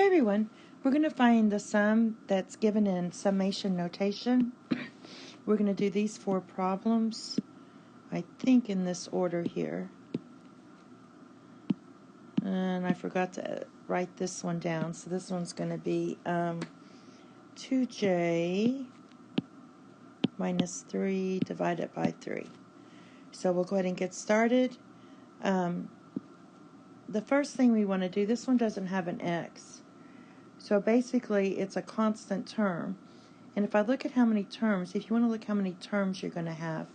everyone, we're going to find the sum that's given in summation notation. We're going to do these 4 problems, I think in this order here. And I forgot to write this one down, so this one's going to be 2j minus 3 divided by 3. So we'll go ahead and get started. The first thing we want to do, this one doesn't have an x. So basically it's a constant term. And if I look at how many terms, if you want to look how many terms you're going to have,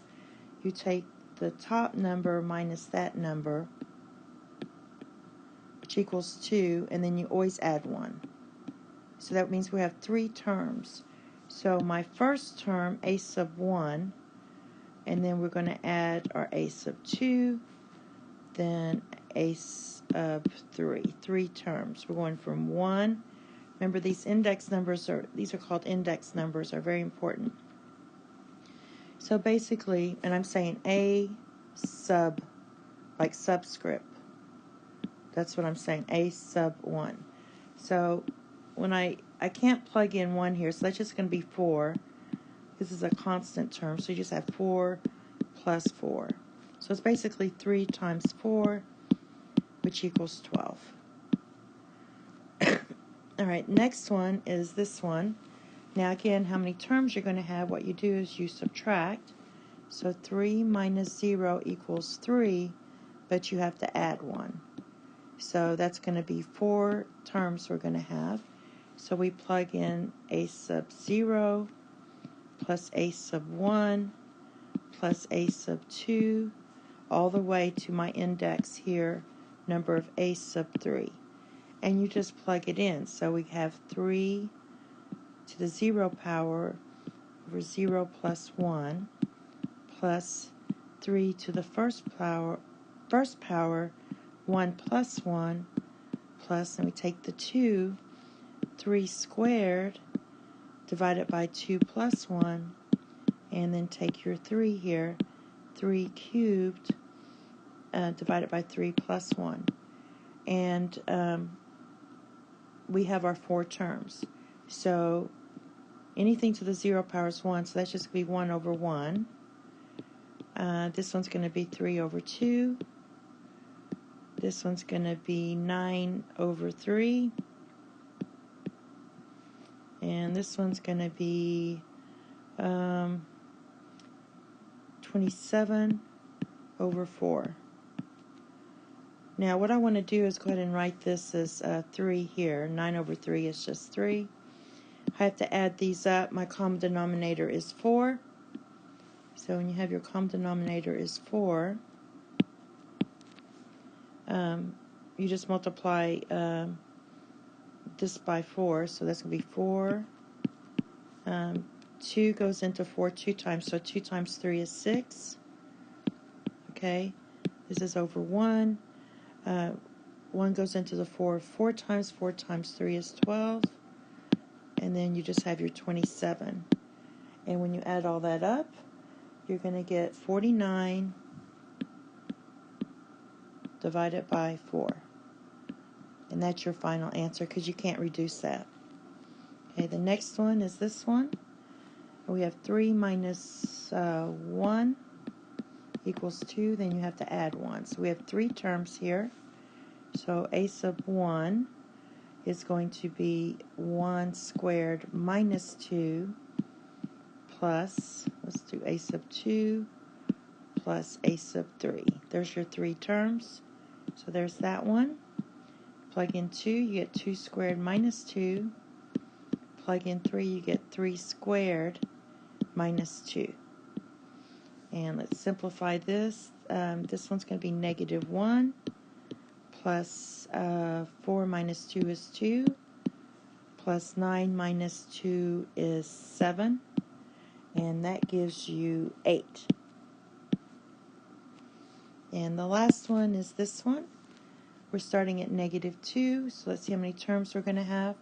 you take the top number minus that number, which equals 2, and then you always add 1. So that means we have 3 terms. So my first term, a sub 1, and then we're going to add our a sub 2, then a sub 3. 3 terms. We're going from 1. Remember, these index numbers these are called index numbers, are very important. So basically, and I'm saying a sub, like subscript. That's what I'm saying, a sub 1. So when I can't plug in 1 here, so that's just going to be 4. This is a constant term, so you just have 4 plus 4. So it's basically 3 times 4, which equals 12. All right, next one is this one. Now again, how many terms you're going to have, what you do is you subtract. So 3 minus 0 equals 3, but you have to add 1. So that's going to be 4 terms we're going to have. So we plug in a sub 0 plus a sub 1 plus a sub 2 all the way to my index here, number of a sub 3. And you just plug it in. So we have 3 to the 0 power over 0 plus 1 plus 3 to the first power 1 plus 1 plus, and we take the 2, 3 squared divided by 2 plus 1, and then take your 3 here, 3 cubed divided by 3 plus 1. And we have our 4 terms. So anything to the 0 power is 1, so that's just going to be 1 over 1. This one's going to be 3 over 2. This one's going to be 9 over 3. And this one's going to be 27 over 4. Now what I want to do is go ahead and write this as 3 here. 9 over 3 is just 3. I have to add these up. My common denominator is 4. So when you have your common denominator is 4, you just multiply this by 4. So that's going to be 4. 2 goes into 4 2 times. So 2 times 3 is 6. Okay. This is over 1. 1 goes into the 4 times. 4 times 3 is 12. And then you just have your 27. And when you add all that up, you're going to get 49 divided by 4. And that's your final answer because you can't reduce that. Okay, the next one is this one. We have 3 minus 1 equals 2, then you have to add 1. So we have 3 terms here. So a sub 1 is going to be 1 squared minus 2 plus, let's do a sub 2 plus a sub 3. There's your 3 terms. So there's that one. Plug in 2, you get 2 squared minus 2. Plug in 3, you get 3 squared minus 2. And let's simplify this. This one's going to be negative 1 plus 4 minus 2 is 2 plus 9 minus 2 is 7. And that gives you 8. And the last one is this one. We're starting at negative 2. So let's see how many terms we're going to have.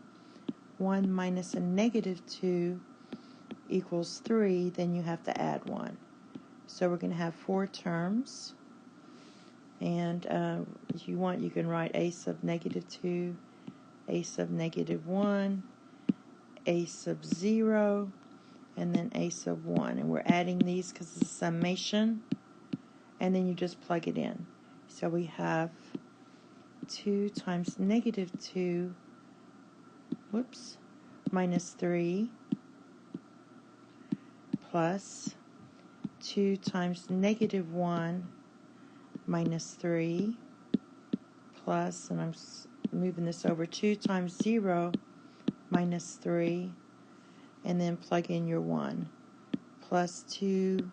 1 minus a negative 2 equals 3, then you have to add 1. So we're going to have 4 terms. And if you want, you can write a sub negative 2, a sub negative 1, a sub 0, and then a sub 1. And we're adding these because it's a summation. And then you just plug it in. So we have 2 times negative 2, minus 3, plus 2 times negative 1 minus 3, plus, and I'm moving this over, 2 times 0 minus 3, and then plug in your 1, plus 2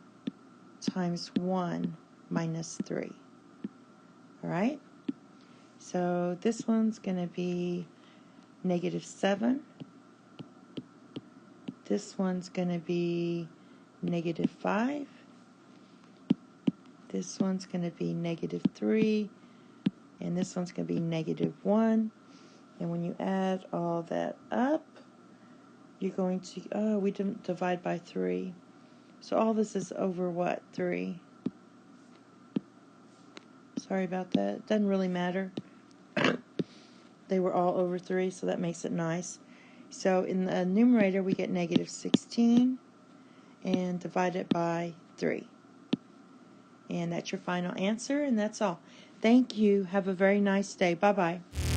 times 1 minus 3. All right? So this one's going to be negative 7. This one's going to be negative 5. This one's going to be negative 3. And this one's going to be negative 1. And when you add all that up, you're going to, we didn't divide by 3. So all this is over what? 3. Sorry about that. It doesn't really matter. They were all over 3, so that makes it nice. So in the numerator, we get negative 16 and divide it by 3. And that's your final answer, and that's all. Thank you. Have a very nice day. Bye-bye.